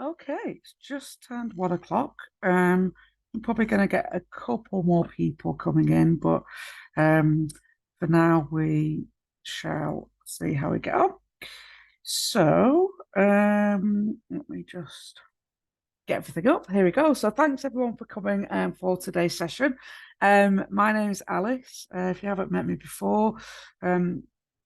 Okay, it's just turned 1 o'clock. I'm probably going to get a couple more people coming in, but um, for now we shall see how we get on. So, let me just get everything up. Here we go. So, thanks everyone for coming for today's session. My name is Alice. If you haven't met me before, um,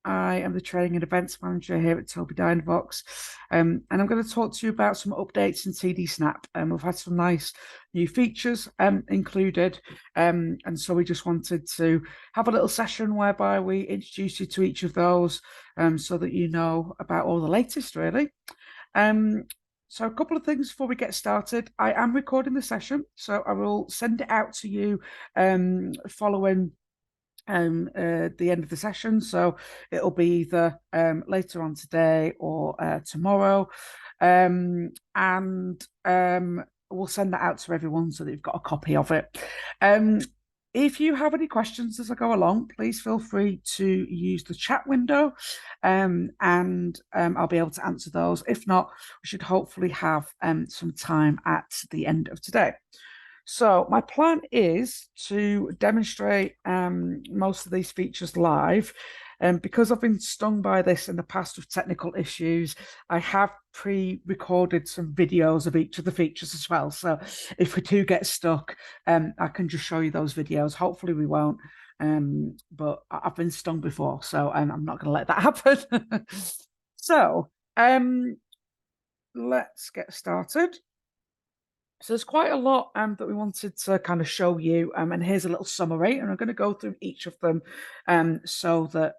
I am the training and events manager here at Tobii Dynavox. And I'm going to talk to you about some updates in TD Snap. We've had some nice new features included. And so we just wanted to have a little session whereby we introduce you to each of those so that you know about all the latest, really. Um, so a couple of things before we get started. I am recording the session, so I will send it out to you following the end of the session. So it'll be either later on today or tomorrow. And we'll send that out to everyone so that you've got a copy of it. Um, if you have any questions as I go along, please feel free to use the chat window and I'll be able to answer those. If not, we should hopefully have some time at the end of today. So my plan is to demonstrate most of these features live. And because I've been stung by this in the past with technical issues, I have pre-recorded some videos of each of the features as well. So if we do get stuck, I can just show you those videos. Hopefully we won't. But I've been stung before, so I'm not going to let that happen. So let's get started. So there's quite a lot that we wanted to kind of show you, and here's a little summary, and I'm going to go through each of them so that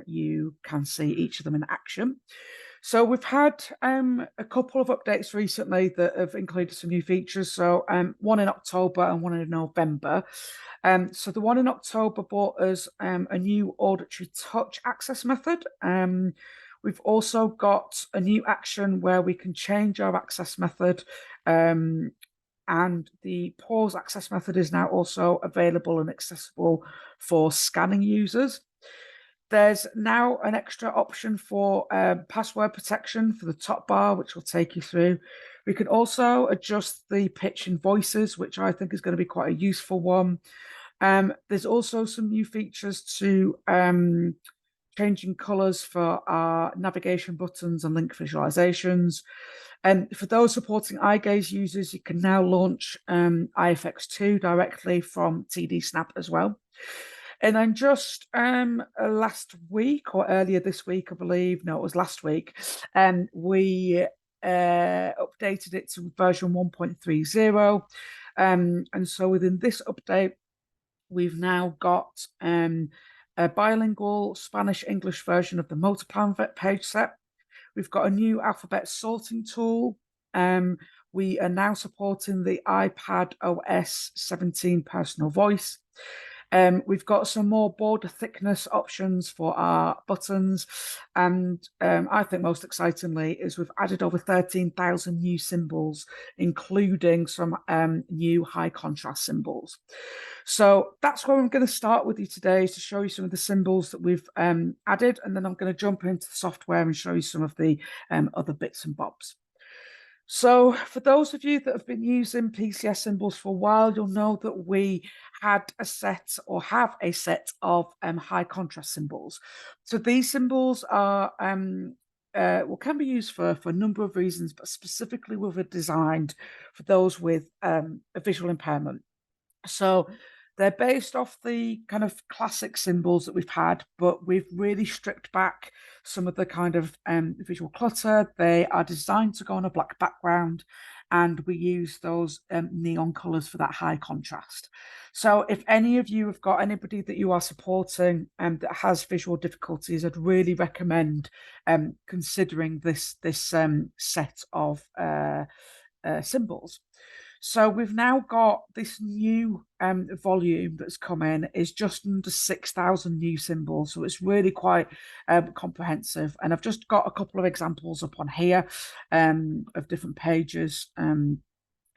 you can see each of them in action. So we've had a couple of updates recently that have included some new features. So one in October and one in November. So the one in October brought us a new auditory touch access method. We've also got a new action where we can change our access method. And the pause access method is now also available and accessible for scanning users. There's now an extra option for password protection for the top bar, which will take you through. We can also adjust the pitch in voices, which I think is going to be quite a useful one. There's also some new features to changing colors for our navigation buttons and link visualizations. And for those supporting eye gaze users, you can now launch IFX2 directly from TD Snap as well. And then just last week or earlier this week, I believe, no, it was last week, we updated it to version 1.30. And so within this update, we've now got a bilingual Spanish-English version of the Multiplan page set. We've got a new alphabet sorting tool. We are now supporting the iPad OS 17 personal voice. We've got some more border thickness options for our buttons. And I think most excitingly is we've added over 13,000 new symbols, including some new high contrast symbols. So that's where I'm going to start with you today, is to show you some of the symbols that we've added. And then I'm going to jump into the software and show you some of the other bits and bobs. So for those of you that have been using PCS symbols for a while, you'll know that we had a set or have a set of high contrast symbols. So these symbols are can be used for a number of reasons, but specifically were designed for those with a visual impairment. So they're based off the kind of classic symbols that we've had, but we've really stripped back some of the kind of visual clutter. They are designed to go on a black background, and we use those neon colors for that high contrast. So if any of you have got anybody that you are supporting that has visual difficulties, I'd really recommend considering this set of symbols. So we've now got this new volume that's come in, is just under 6,000 new symbols. So it's really quite comprehensive. And I've just got a couple of examples up on here of different pages.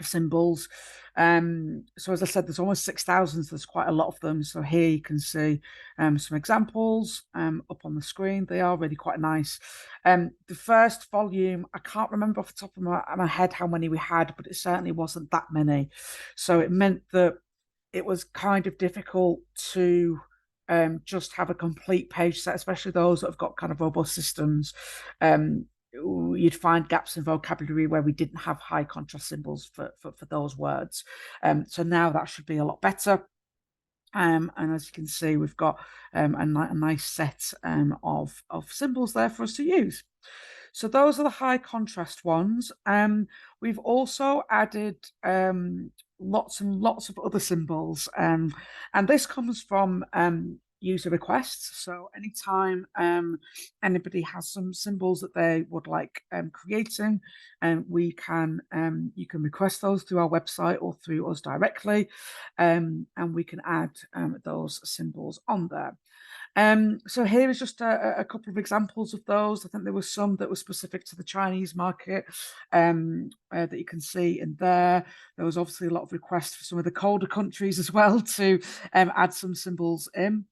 symbols. So as I said, there's almost 6,000, so there's quite a lot of them. So here you can see some examples up on the screen. They are really quite nice. The first volume, I can't remember off the top of my head how many we had, but it certainly wasn't that many. So it meant that it was kind of difficult to just have a complete page set, especially those that have got kind of robust systems. You'd find gaps in vocabulary where we didn't have high contrast symbols for those words. So now that should be a lot better. And as you can see, we've got a nice set of symbols there for us to use. So those are the high contrast ones. We've also added lots and lots of other symbols. And this comes from user requests. So anytime anybody has some symbols that they would like creating, you can request those through our website or through us directly, and we can add those symbols on there. So here is just a couple of examples of those. I think there were some that were specific to the Chinese market that you can see in there. There was obviously a lot of requests for some of the colder countries as well to add some symbols in.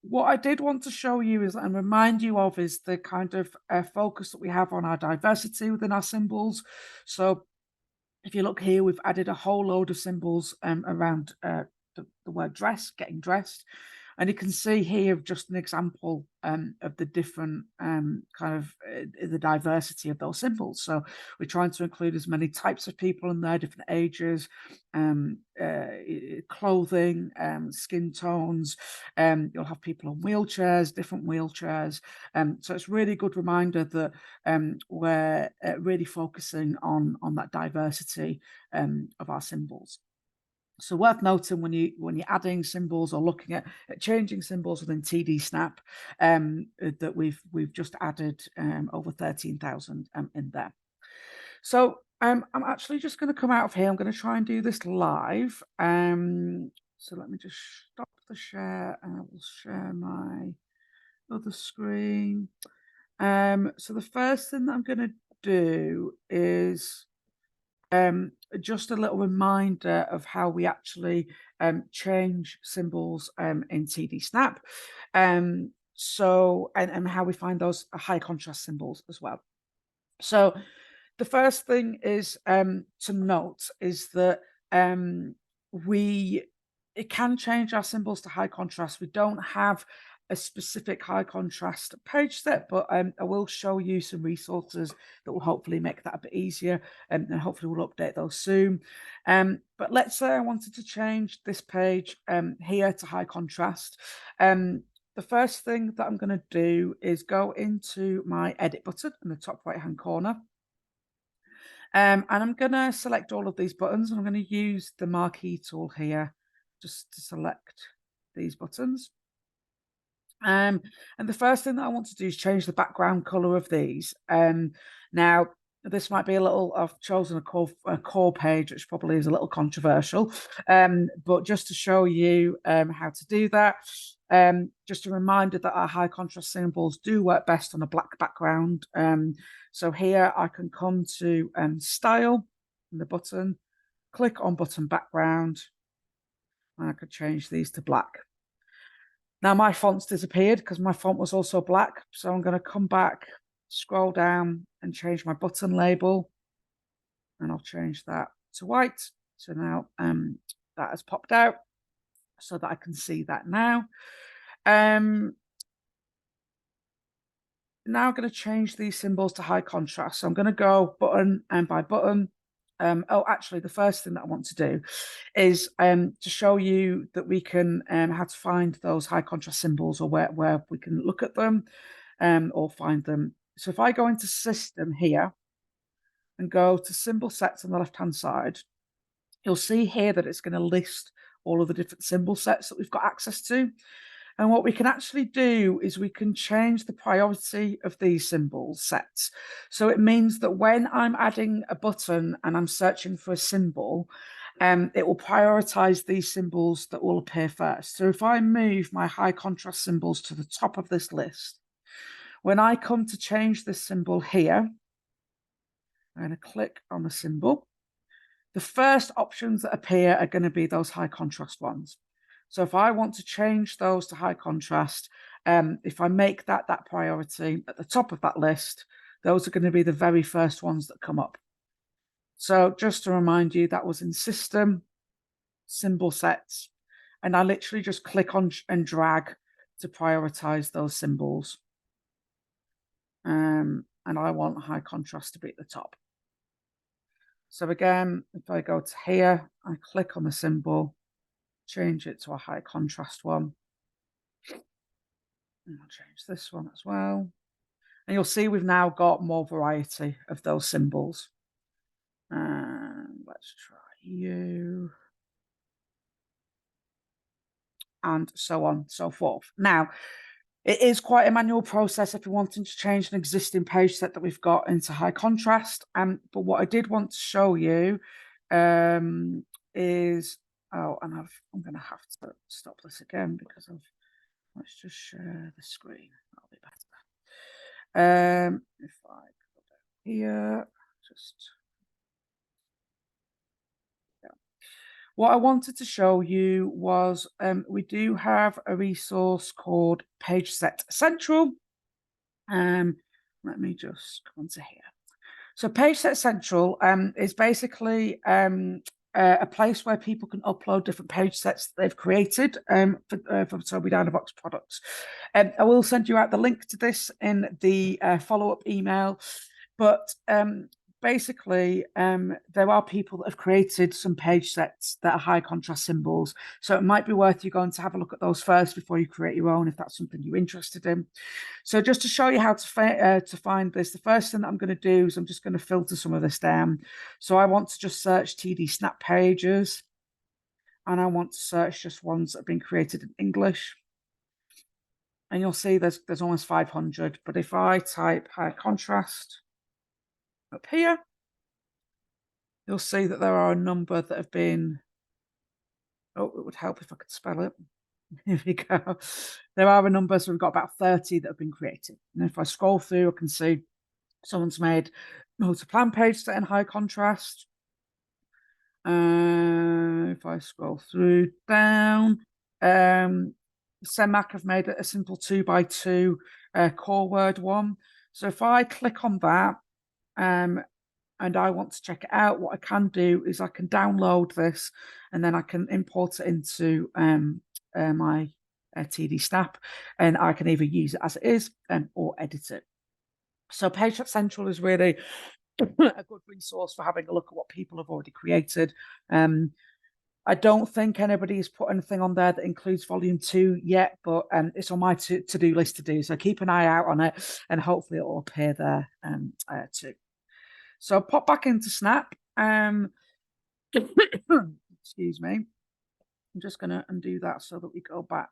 What I did want to show you is and remind you of is the kind of focus that we have on our diversity within our symbols. So if you look here, we've added a whole load of symbols around the word dress, getting dressed. And you can see here just an example of the different the diversity of those symbols. So we're trying to include as many types of people in there, different ages, clothing, skin tones. You'll have people on wheelchairs, different wheelchairs. So it's really a good reminder that we're really focusing on that diversity of our symbols. So worth noting when you're adding symbols or looking at changing symbols within TD Snap, that we've just added over 13,000 in there. So I'm actually just going to come out of here. I'm going to try and do this live. So let me just stop the share and I will share my other screen. So the first thing that I'm going to do is just a little reminder of how we actually change symbols in TD Snap. So and how we find those high contrast symbols as well. So the first thing is to note is that it can change our symbols to high contrast. We don't have a specific high contrast page set, but I will show you some resources that will hopefully make that a bit easier, and hopefully we'll update those soon. But let's say I wanted to change this page here to high contrast. The first thing that I'm going to do is go into my edit button in the top right hand corner. And I'm going to select all of these buttons, and I'm going to use the marquee tool here just to select these buttons. And the first thing that I want to do is change the background color of these. Now, this might be a little, I've chosen a core page, which probably is a little controversial, but just to show you how to do that, just a reminder that our high contrast symbols do work best on a black background. So here I can come to Style in the button, click on Button Background, and I could change these to black. Now my font's disappeared because my font was also black. So I'm going to come back, scroll down and change my button label. And I'll change that to white. So now that has popped out so that I can see that now. Now I'm going to change these symbols to high contrast. So I'm going to go button and by button. Actually, the first thing that I want to do is to show you that we can how to find those high contrast symbols, or where we can look at them or find them. So if I go into System here and go to Symbol Sets on the left-hand side, you'll see here that it's going to list all of the different symbol sets that we've got access to. And what we can actually do is we can change the priority of these symbol sets. So it means that when I'm adding a button and I'm searching for a symbol, it will prioritize these symbols that will appear first. So if I move my high contrast symbols to the top of this list, when I come to change this symbol here, I'm going to click on the symbol. The first options that appear are going to be those high contrast ones. So if I want to change those to high contrast, if I make that priority at the top of that list, those are going to be the very first ones that come up. So just to remind you, that was in system, symbol sets, and I literally just click on and drag to prioritize those symbols. And I want high contrast to be at the top. So again, if I go to here, I click on the symbol, change it to a high contrast one. And I'll change this one as well. And you'll see we've now got more variety of those symbols. And let's try you. And so on and so forth. Now, it is quite a manual process if you're wanting to change an existing page set that we've got into high contrast. But what I did want to show you is, I'm going to have to stop this again because let's just share the screen. That'll be better. If I go down here, just. What I wanted to show you was we do have a resource called PageSet Central. Let me just come onto here. So PageSet Central is basically a place where people can upload different page sets that they've created for Tobii Dynavox products. I will send you out the link to this in the follow-up email, but basically, there are people that have created some page sets that are high contrast symbols. So it might be worth you going to have a look at those first before you create your own, if that's something you're interested in. So just to show you how to find this, the first thing that I'm going to do is I'm just going to filter some of this down. So I want to just search TD Snap pages. And I want to search just ones that have been created in English. And you'll see there's almost 500. But if I type high contrast up here, you'll see that there are a number that have been, it would help if I could spell it. Here we go. There are a number, so we've got about 30 that have been created. And if I scroll through, I can see someone's made Multiplan page set in high contrast. If I scroll through down, CEMAC have made a simple 2x2 core word one. So if I click on that, and I want to check it out, what I can do is I can download this and then I can import it into my TD Snap, and I can either use it as it is or edit it. So PageSet Central is really a good resource for having a look at what people have already created. I don't think anybody has put anything on there that includes volume 2 yet, but it's on my to-do list to do. So keep an eye out on it, and hopefully it will appear there too. So pop back into Snap. Excuse me. I'm just going to undo that so that we go back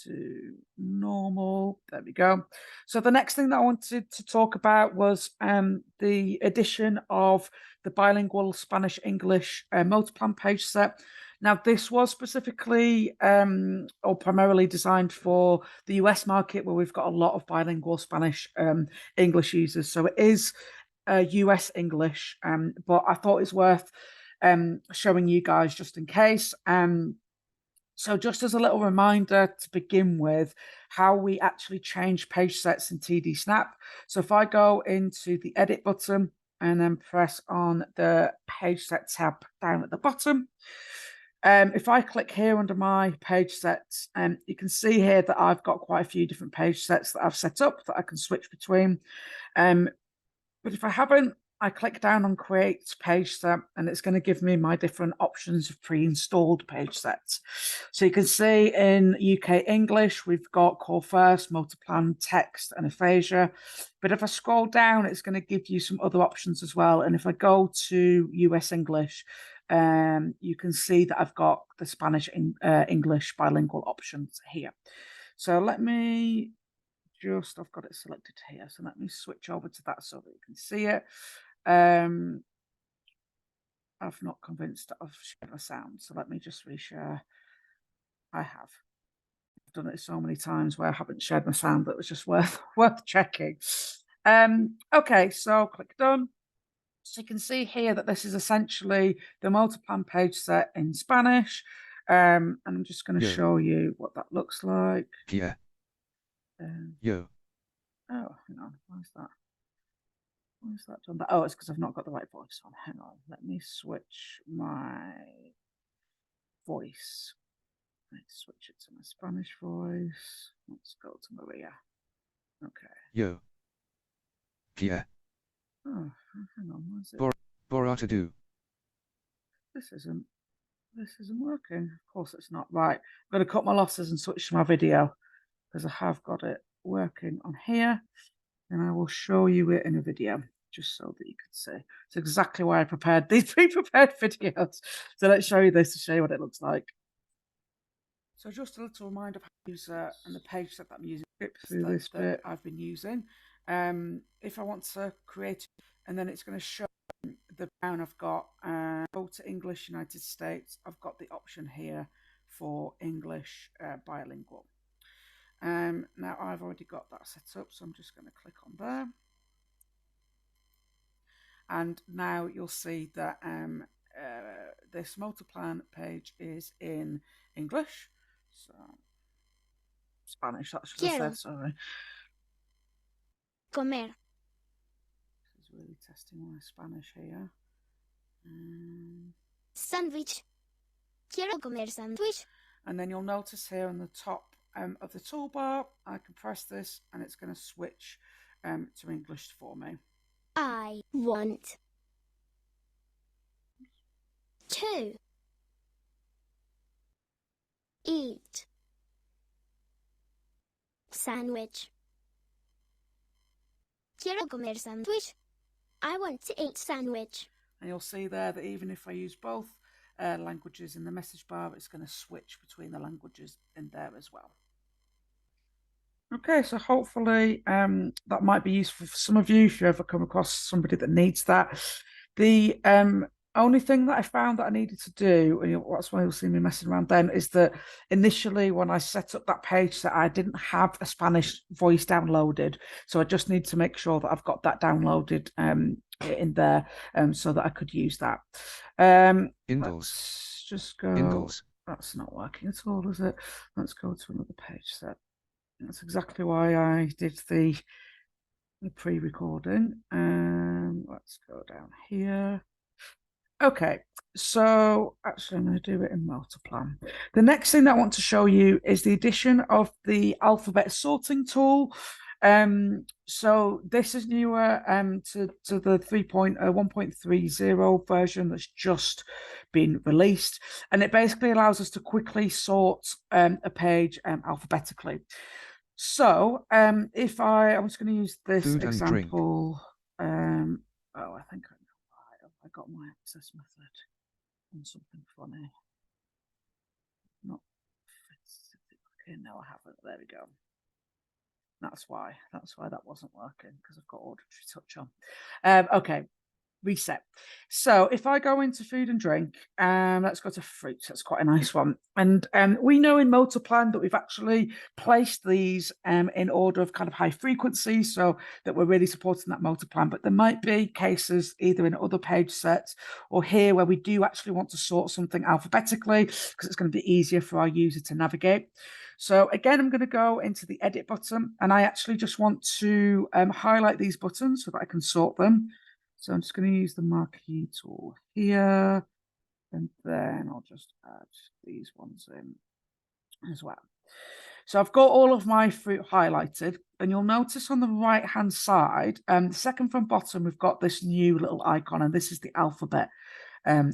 to normal. There we go. So the next thing that I wanted to talk about was the addition of the bilingual Spanish-English Multiplan page set. Now, this was specifically or primarily designed for the US market, where we've got a lot of bilingual Spanish English users. So it is US English, but I thought it's worth showing you guys just in case. So just as a little reminder to begin with, how we actually change page sets in TD Snap. So if I go into the edit button and then press on the page set tab down at the bottom, if I click here under my page sets, you can see here that I've got quite a few different page sets that I've set up that I can switch between. But if I haven't, I click down on create page set, and it's going to give me my different options of pre-installed page sets. So you can see in UK English, we've got Core First, Multiplan, Text, and Aphasia. But if I scroll down, it's going to give you some other options as well. And if I go to US English, you can see that I've got the Spanish English bilingual options here. So let me I've got it selected here. So let me switch over to that so that you can see it. I'm not convinced that I've shared my sound. So let me just reshare. I have. I've done it so many times where I haven't shared my sound that it was just worth checking. Okay, so click done. So you can see here that this is essentially the Multiplan page set in Spanish. And I'm just going to show you what that looks like. Yeah. Yo. Oh, hang on. Why is that? Why is that done? Oh, it's because I've not got the right voice on. Hang on. Let me switch my voice. Let's switch it to my Spanish voice. Let's go to Maria. Okay. Yo. Yeah. Oh, hang on. Where's it? Borata do. This isn't working. Of course it's not. Right. I'm going to cut my losses and switch to my video because I have got it working on here. And I will show you it in a video just so that you can see. It's exactly why I prepared these pre-prepared videos. So let's show you this to show you what it looks like. So just a little reminder of how to use and the page set that I'm using through this bit I've been using. If I want to create, and then it's going to show the brown I've got, go to English United States. I've got the option here for English bilingual. Now I've already got that set up, so I'm just going to click on there. And now you'll see that this Multiplan page is in English. So Spanish, that should have said, sorry. Comer. This is really testing my Spanish here. Sandwich. Quiero comer sandwich. And then you'll notice here on the top of the toolbar, I can press this and it's going to switch to English for me. I want to eat sandwich. Quiero comer sandwich. I want to eat sandwich. And you'll see there that even if I use both languages in the message bar, it's going to switch between the languages in there as well. Okay, so hopefully that might be useful for some of you if you ever come across somebody that needs that. The only thing that I found that I needed to do, and that's why you'll see me messing around then, is that initially when I set up that page set, I didn't have a Spanish voice downloaded. So I just need to make sure that I've got that downloaded in there so that I could use that. Let's just go. That's not working at all, is it? Let's go to another page set. That's exactly why I did the pre-recording. Let's go down here. Okay, so actually I'm going to do it in Multiplan. The next thing that I want to show you is the addition of the alphabet sorting tool. So this is newer to the 1.30 version that's just been released, and it basically allows us to quickly sort a page alphabetically. So if I'm just going to use this example. I think I got my access method on something funny. Not okay, no, I haven't. There we go. That's why that wasn't working, because I've got auditory touch on. Okay, reset. So if I go into food and drink, let's go to fruit. That's quite a nice one. And we know in Multiplan that we've actually placed these in order of kind of high frequency, so that we're really supporting that Multiplan. But there might be cases either in other page sets or here where we do actually want to sort something alphabetically, because it's going to be easier for our user to navigate. So again, I'm going to go into the edit button, and I actually just want to highlight these buttons so that I can sort them. So I'm just going to use the marquee tool here, and then I'll just add these ones in as well. So I've got all of my fruit highlighted, and you'll notice on the right-hand side, the second from bottom, we've got this new little icon, and this is the alphabet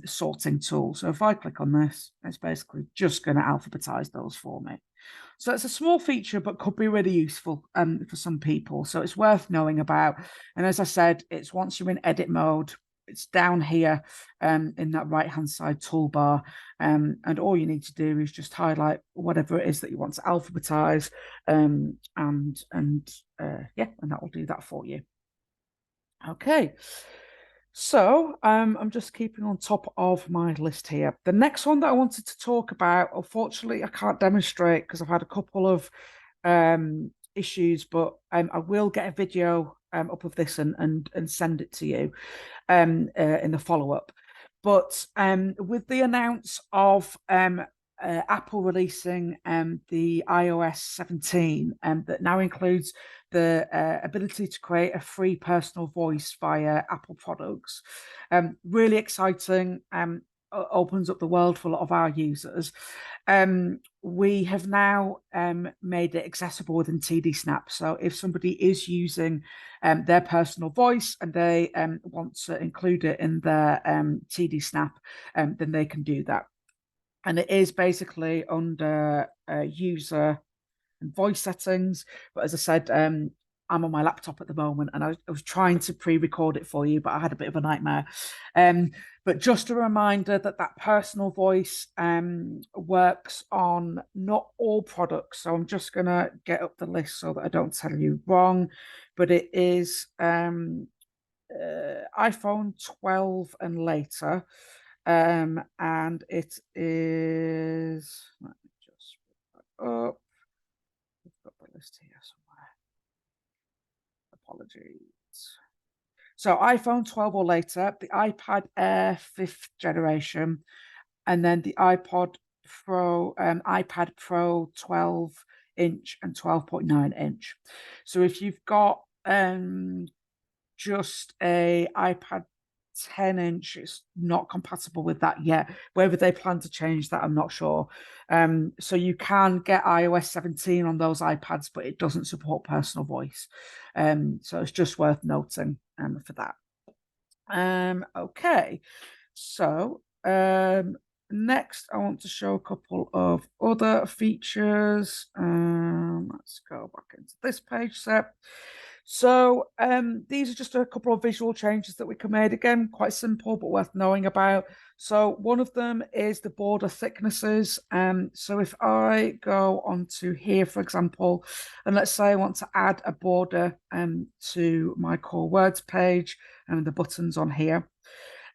sorting tool. So if I click on this, it's basically just going to alphabetize those for me. So it's a small feature, but could be really useful for some people. So it's worth knowing about. And as I said, it's once you're in edit mode, it's down here in that right-hand side toolbar. And all you need to do is just highlight whatever it is that you want to alphabetize. Yeah, and that will do that for you. Okay. So I'm just keeping on top of my list here. The next one that I wanted to talk about, unfortunately, I can't demonstrate because I've had a couple of issues, but I will get a video up of this and send it to you in the follow-up. But with the announce of Apple releasing the iOS 17 that now includes the ability to create a free personal voice via Apple products. Really exciting. Opens up the world for a lot of our users. We have now made it accessible within TD Snap. So if somebody is using their personal voice and they want to include it in their TD Snap, then they can do that. And it is basically under user and voice settings. But as I said, I'm on my laptop at the moment and I was trying to pre-record it for you, but I had a bit of a nightmare. But just a reminder that personal voice works on not all products. So I'm just going to get up the list so that I don't tell you wrong. But it is iPhone 12 and later. And it is, let me just put that up. We've got the list here somewhere. Apologies. So iPhone 12 or later, the iPad Air 5th generation, and then the iPad Pro 12-inch and 12.9-inch. So if you've got just a iPad 10-inch, it's not compatible with that yet. Whether they plan to change that, I'm not sure. So you can get iOS 17 on those iPads, but it doesn't support personal voice. So it's just worth noting for that. Okay, so next I want to show a couple of other features. Let's go back into this page set. So these are just a couple of visual changes that we can make. Again, quite simple, but worth knowing about. So one of them is the border thicknesses. So if I go onto here, for example, and let's say I want to add a border to my core words page and the buttons on here.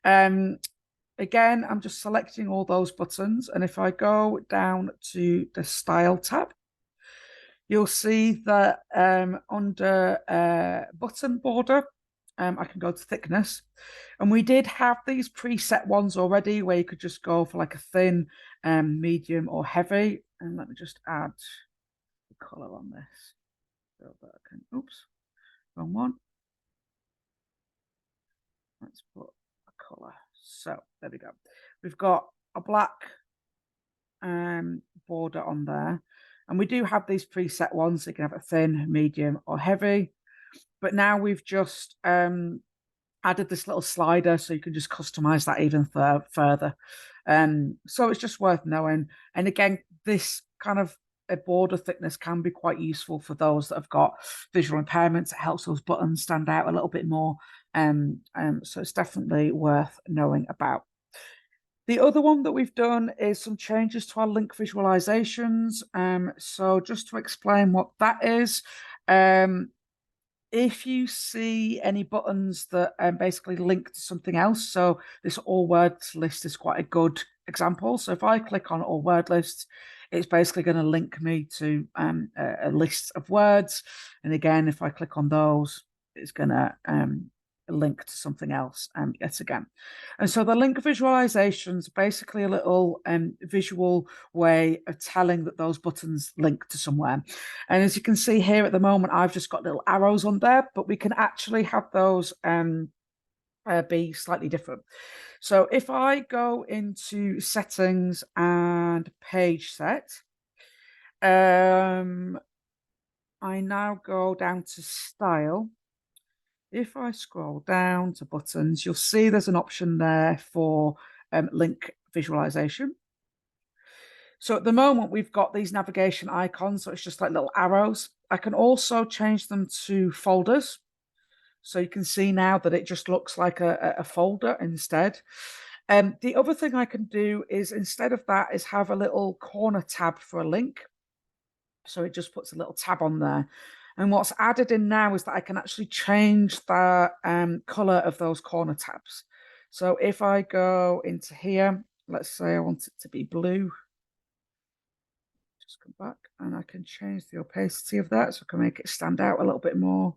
Again, I'm just selecting all those buttons. And if I go down to the style tab, you'll see that under button border, I can go to thickness. And we did have these preset ones already where you could just go for like a thin, medium or heavy. And let me just add the color on this. So that I can, oops, wrong one. Let's put a color. So there we go. We've got a black border on there. And we do have these preset ones. So you can have a thin, medium, or heavy. But now we've just added this little slider so you can just customize that even further. So it's just worth knowing. And again, this kind of a border thickness can be quite useful for those that have got visual impairments. It helps those buttons stand out a little bit more. So it's definitely worth knowing about. The other one that we've done is some changes to our link visualizations. So just to explain what that is, if you see any buttons that basically link to something else, so this all words list is quite a good example. So if I click on all word lists, it's basically going to link me to a list of words. And again, if I click on those, it's going to link to something else yet again. And so the link visualization is basically a little visual way of telling that those buttons link to somewhere. And as you can see here at the moment, I've just got little arrows on there, but we can actually have those be slightly different. So if I go into settings and page set, I now go down to style. If I scroll down to buttons, you'll see there's an option there for link visualization. So at the moment, we've got these navigation icons, so it's just like little arrows. I can also change them to folders. So you can see now that it just looks like a folder instead. The other thing I can do is instead of that is have a little corner tab for a link. So it just puts a little tab on there. And what's added in now is that I can actually change the color of those corner tabs. So if I go into here, let's say I want it to be blue. Just come back and I can change the opacity of that so I can make it stand out a little bit more.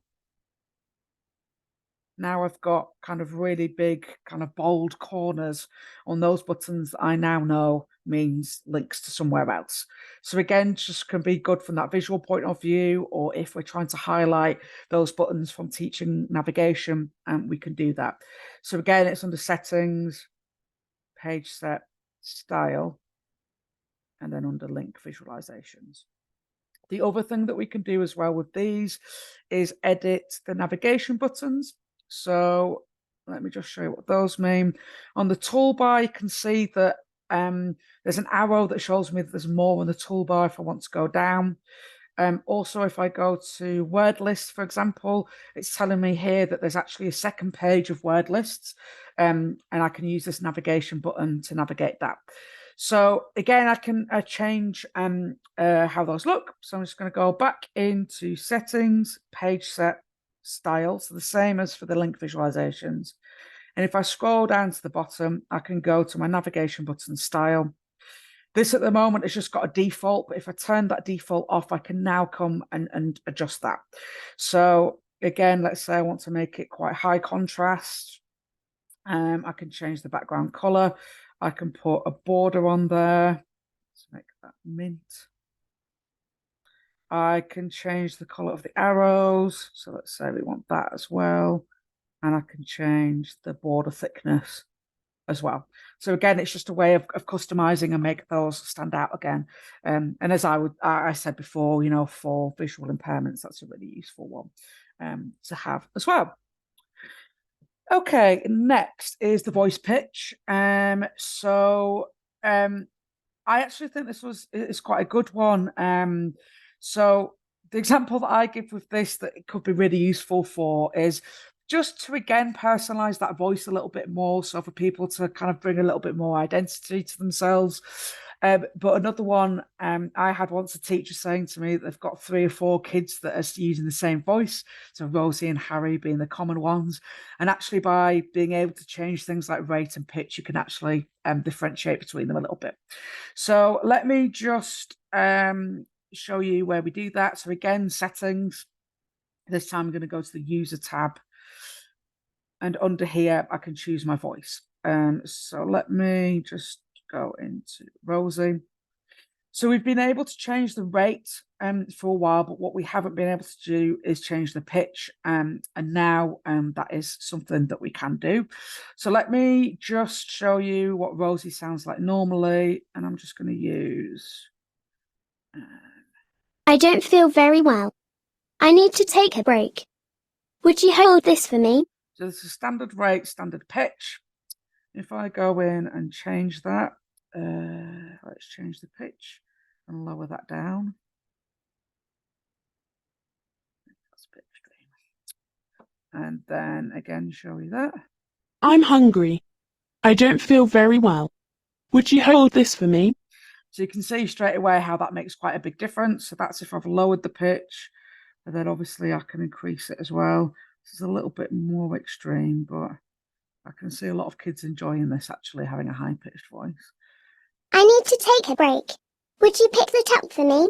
now I've got kind of really big, kind of bold corners on those buttons that I now know means links to somewhere else. So again, just can be good from that visual point of view, or if we're trying to highlight those buttons from teaching navigation, we can do that. So again, it's under settings, page set, style, and then under link visualizations. The other thing that we can do as well with these is edit the navigation buttons. So let me just show you what those mean. On the toolbar, you can see that there's an arrow that shows me that there's more on the toolbar if I want to go down. Also, if I go to word lists, for example, it's telling me here that there's actually a second page of word lists, and I can use this navigation button to navigate that. So again, I can change how those look. So I'm just going to go back into settings, page set, style. So the same as for the link visualizations. And if I scroll down to the bottom, I can go to my navigation button style. This at the moment has just got a default, but if I turn that default off, I can now come and adjust that. So again, let's say I want to make it quite high contrast. I can change the background color. I can put a border on there. Let's make that mint. I can change the color of the arrows. So let's say we want that as well. And I can change the border thickness as well. So again, it's just a way of customizing and make those stand out again. And as I said before, you know, for visual impairments, that's a really useful one to have as well. Okay, next is the voice pitch. So I actually think it's quite a good one. So the example that I give with this that it could be really useful for is just to again personalize that voice a little bit more, so for people to kind of bring a little bit more identity to themselves. But another one, I had once a teacher saying to me that they've got 3 or 4 kids that are using the same voice, so Rosie and Harry being the common ones. And actually, by being able to change things like rate and pitch, you can actually differentiate between them a little bit. So let me just show you where we do that. So again, settings. This time I'm going to go to the user tab. And under here, I can choose my voice. So let me just go into Rosie. So we've been able to change the rate for a while, but what we haven't been able to do is change the pitch. And now that is something that we can do. So let me just show you what Rosie sounds like normally. And I'm just going to use... I don't feel very well. I need to take a break. Would you hold this for me? So this is standard rate, standard pitch. If I go in and change that, let's change the pitch and lower that down. That's a bit extreme. And then again, show you that. I'm hungry. I don't feel very well. Would you hold this for me? So you can see straight away how that makes quite a big difference. So that's if I've lowered the pitch, and then obviously I can increase it as well. This is a little bit more extreme, but I can see a lot of kids enjoying this, actually, having a high-pitched voice. I need to take a break. Would you pick that up for me?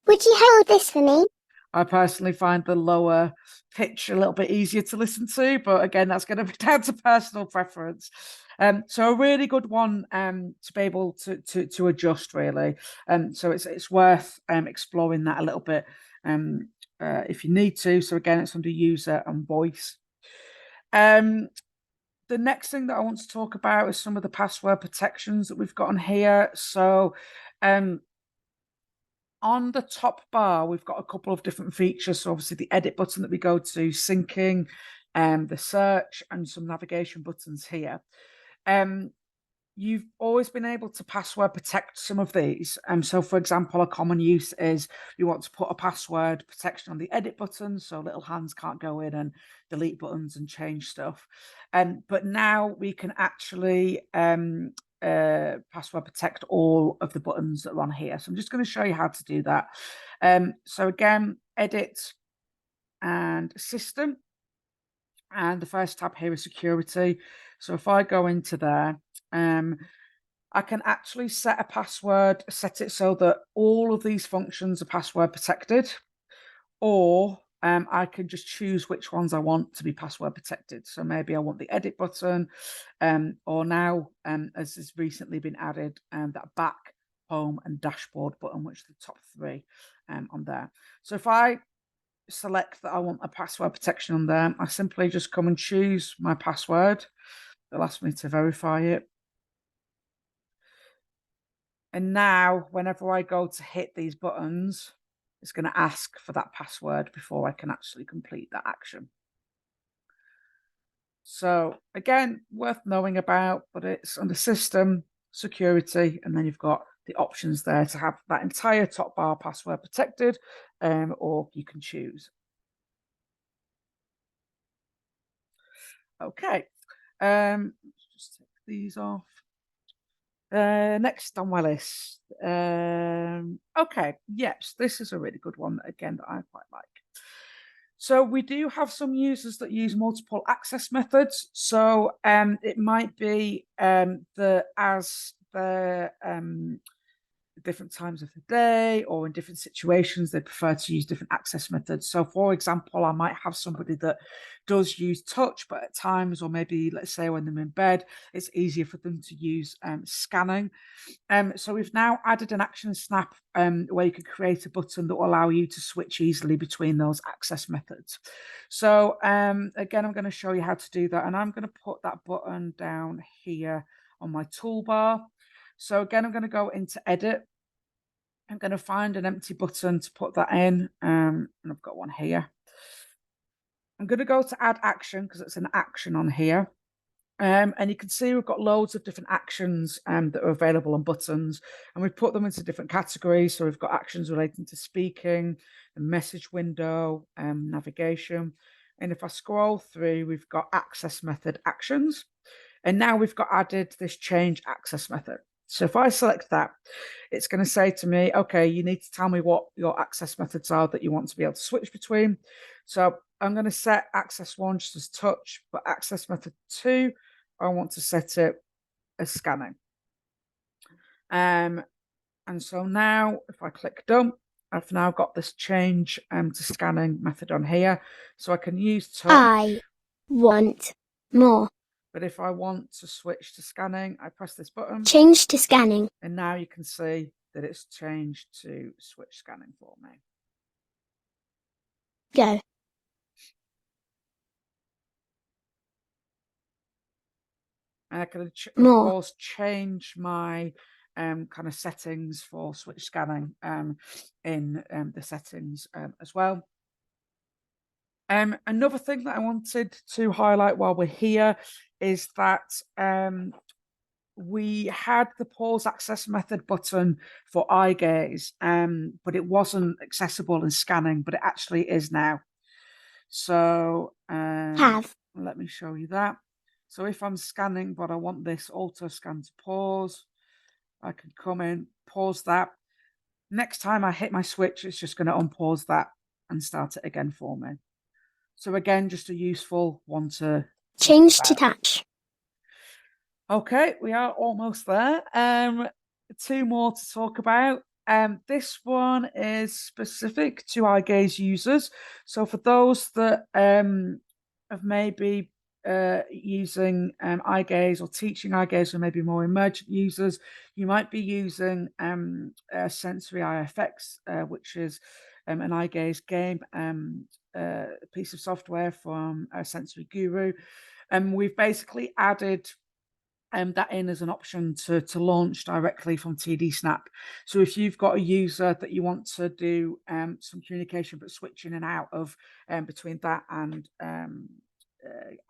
Would you hold this for me? I personally find the lower pitch a little bit easier to listen to, but again, that's going to be down to personal preference. So a really good one to be able to adjust, really. So it's worth exploring that a little bit if you need to. So again, it's under user and voice. The next thing that I want to talk about is some of the password protections that we've got on here. So on the top bar, we've got a couple of different features. So obviously the edit button that we go to, syncing, the search, and some navigation buttons here. You've always been able to password protect some of these. So for example, a common use is you want to put a password protection on the edit button so little hands can't go in and delete buttons and change stuff. But now we can actually password protect all of the buttons that are on here. So I'm just going to show you how to do that. So again, edit and system. And the first tab here is security. So if I go into there, I can actually set a password, set it so that all of these functions are password protected, or I can just choose which ones I want to be password protected. So maybe I want the edit button, or now, as has recently been added, that back, home, and dashboard button, which are the top 3 on there. So if I select that I want a password protection on there, I simply just come and choose my password. It'll ask me to verify it. And now, whenever I go to hit these buttons, it's going to ask for that password before I can actually complete that action. So again, worth knowing about, but it's under System, Security, and then you've got the options there to have that entire top bar password protected, or you can choose. Okay, let's just take these off. Next on my list. Okay, yes, this is a really good one again that I quite like. So we do have some users that use multiple access methods. So it might be that as the different times of the day or in different situations, they prefer to use different access methods. So for example, I might have somebody that does use touch, but at times, or maybe let's say when they're in bed, it's easier for them to use scanning. So we've now added an action snap where you can create a button that will allow you to switch easily between those access methods. So again, I'm going to show you how to do that, and I'm going to put that button down here on my toolbar. So again, I'm going to go into edit. I'm going to find an empty button to put that in, and I've got one here. I'm going to go to add action because it's an action on here. And you can see we've got loads of different actions that are available on buttons, and we've put them into different categories. So we've got actions relating to speaking, the message window, navigation. And if I scroll through, we've got access method actions. And now we've got added this change access method. So if I select that, it's going to say to me, okay, you need to tell me what your access methods are that you want to be able to switch between. So I'm going to set access 1 just as touch, but access method 2, I want to set it as scanning. And so now if I click done, I've now got this change to scanning method on here. So I can use touch. I want more. But if I want to switch to scanning, I press this button. Change to scanning. And now you can see that it's changed to switch scanning for me. Go. And I can, of More. course, change my kind of settings for switch scanning in the settings as well. Another thing that I wanted to highlight while we're here is that we had the pause access method button for eye gaze, but it wasn't accessible in scanning, but it actually is now. So let me show you that. So if I'm scanning, but I want this auto scan to pause, I can come in, pause that. Next time I hit my switch, it's just going to unpause that and start it again for me. So again, just a useful one to change to touch. Okay, we are almost there. 2 more to talk about. This one is specific to eye gaze users. So for those that have maybe using eye gaze or teaching eye gaze, or maybe more emergent users, you might be using Sensory IFX, which is an eye gaze game, piece of software from Sensory Guru. And we've basically added that in as an option to launch directly from TD Snap. So if you've got a user that you want to do some communication but switch in and out of between that and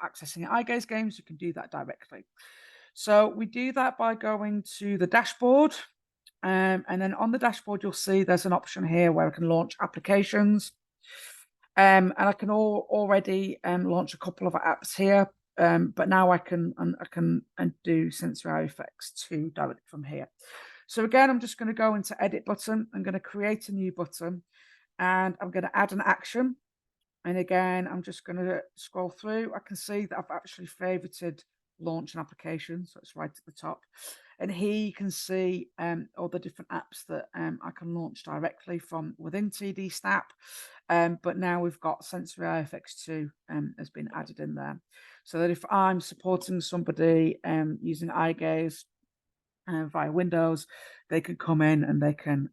accessing eye gaze games, you can do that directly. So we do that by going to the dashboard, and then on the dashboard you'll see there's an option here where I can launch applications, and I can already launch a couple of apps here. But now I can do Sensory IFX 2 directly from here. So again, I'm just going to go into edit button. I'm going to create a new button, and I'm going to add an action. And again, I'm just going to scroll through. I can see that I've actually favorited launch an application, so it's right at the top. And here you can see all the different apps that I can launch directly from within TD Snap. but now we've got Sensory IFX2 has been added in there. So that if I'm supporting somebody using eye gaze via Windows, they can come in and they can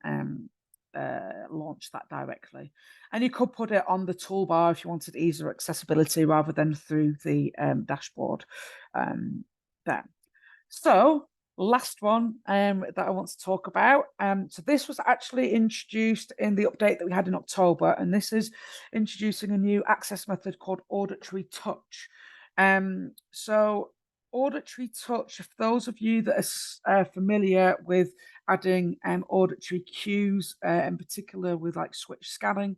launch that directly. And you could put it on the toolbar if you wanted easier accessibility rather than through the dashboard there. So last one that I want to talk about. So this was actually introduced in the update that we had in October, and this is introducing a new access method called Auditory Touch. So Auditory Touch, for those of you that are familiar with adding auditory cues, in particular with like switch scanning,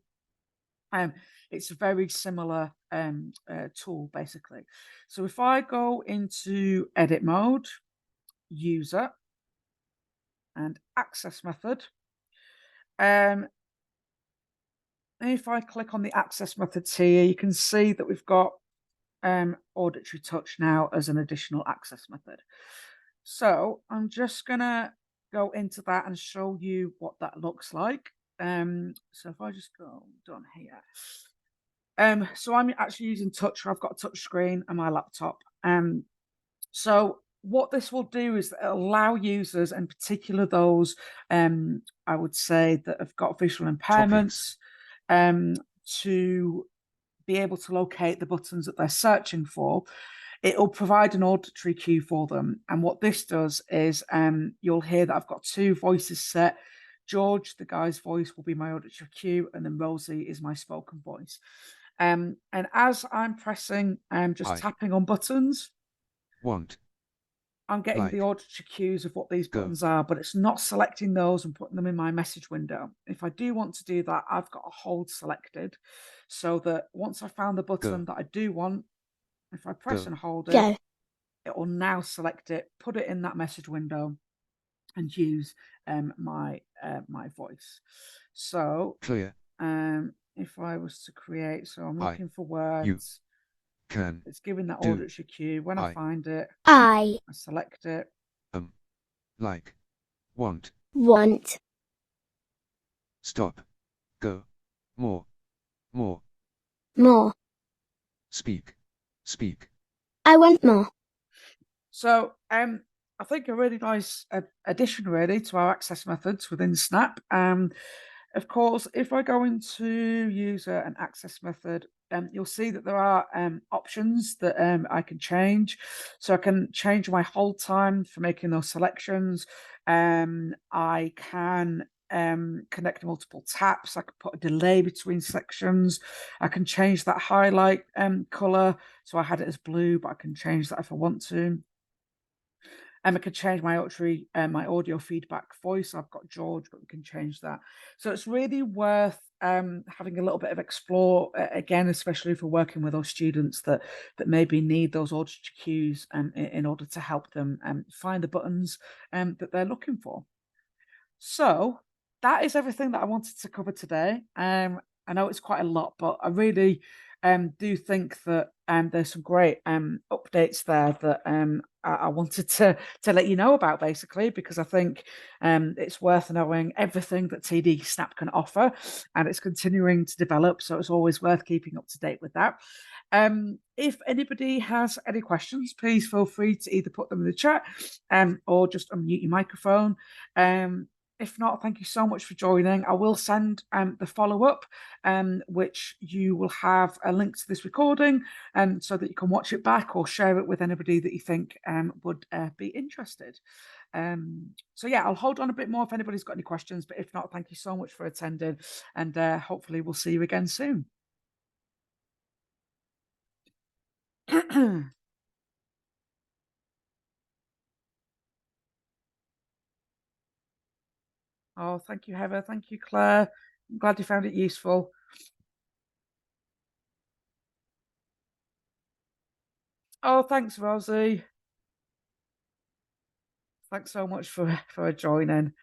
it's a very similar tool basically. So if I go into edit mode, user, and access method, and if I click on the access methods here, you can see that we've got Auditory Touch now as an additional access method. So I'm just gonna go into that and show you what that looks like. So if I just go down here, so I'm actually using touch. I've got a touch screen on my laptop. So what this will do is allow users, in particular those I would say that have got visual impairments, to be able to locate the buttons that they're searching for. It'll provide an auditory cue for them. And what this does is you'll hear that I've got two voices set. George, the guy's voice, will be my auditory cue, and then Rosie is my spoken voice. And as I'm pressing, just tapping on buttons, I'm getting the auditory cues of what these buttons are, but it's not selecting those and putting them in my message window. If I do want to do that, I've got a hold selected so that once I found the button that I do want, if I press and hold it, it will now select it, put it in that message window, and use my voice. So if I was to create, so I'm looking for words. It's giving that auditory cue. When I find it, I select it. Like, want, stop, go, more, speak. I want more. So I think a really nice addition really to our access methods within Snap. Of course, if I go into user and access method, you'll see that there are options that I can change. So I can change my hold time for making those selections. I can connect multiple taps. I can put a delay between sections. I can change that highlight color. So I had it as blue, but I can change that if I want to. I can change my audio feedback voice. I've got George, but we can change that. So it's really worth having a little bit of explore again, especially if we're working with our students that maybe need those auditory cues in order to help them find the buttons that they're looking for. So that is everything that I wanted to cover today. I know it's quite a lot, but I really do think that there's some great updates there that I wanted to let you know about, basically, because I think it's worth knowing everything that TD Snap can offer, and it's continuing to develop. So it's always worth keeping up to date with that. If anybody has any questions, please feel free to either put them in the chat or just unmute your microphone. If not, thank you so much for joining. I will send the follow-up, which you will have a link to this recording so that you can watch it back or share it with anybody that you think would be interested. So yeah, I'll hold on a bit more if anybody's got any questions, but if not, thank you so much for attending, and hopefully we'll see you again soon. Oh, thank you, Heather. Thank you, Claire. I'm glad you found it useful. Oh, thanks, Rosie. Thanks so much for joining.